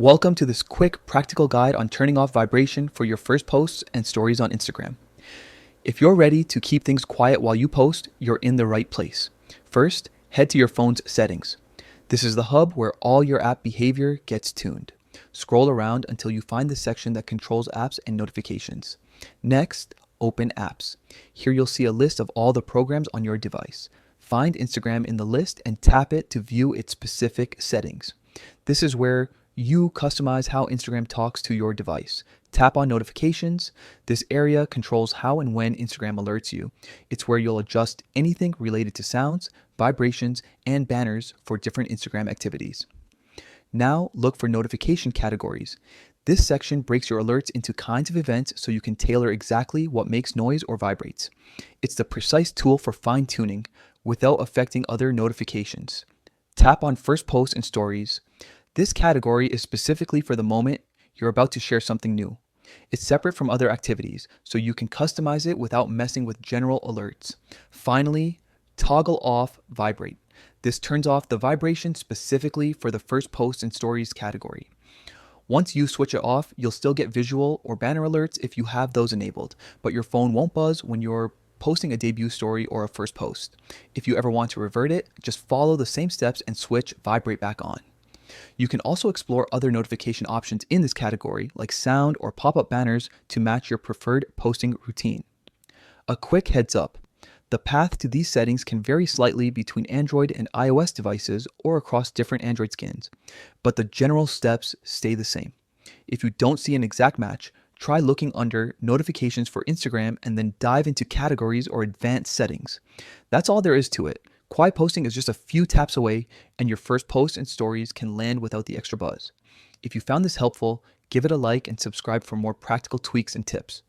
Welcome to this quick practical guide on turning off vibration for your first posts and stories on Instagram. If you're ready to keep things quiet while you post, you're in the right place. First, head to your phone's settings. This is the hub where all your app behavior gets tuned. Scroll around until you find the section that controls apps and notifications. Next, open apps. Here you'll see a list of all the programs on your device. Find Instagram in the list and tap it to view its specific settings. This is where you customize how Instagram talks to your device. Tap on notifications. This area controls how and when Instagram alerts you. It's where you'll adjust anything related to sounds, vibrations, and banners for different Instagram activities. Now look for notification categories. This section breaks your alerts into kinds of events so you can tailor exactly what makes noise or vibrates. It's the precise tool for fine-tuning without affecting other notifications. Tap on first post and stories. This category is specifically for the moment you're about to share something new. It's separate from other activities, so you can customize it without messing with general alerts. Finally, toggle off Vibrate. This turns off the vibration specifically for the first post and stories category. Once you switch it off, you'll still get visual or banner alerts if you have those enabled, but your phone won't buzz when you're posting a debut story or a first post. If you ever want to revert it, just follow the same steps and switch Vibrate back on. You can also explore other notification options in this category, like sound or pop-up banners, to match your preferred posting routine. A quick heads up. The path to these settings can vary slightly between Android and iOS devices or across different Android skins, but the general steps stay the same. If you don't see an exact match, try looking under notifications for Instagram and then dive into categories or advanced settings. That's all there is to it. Quiet posting is just a few taps away, and your first posts and stories can land without the extra buzz. If you found this helpful, give it a like and subscribe for more practical tweaks and tips.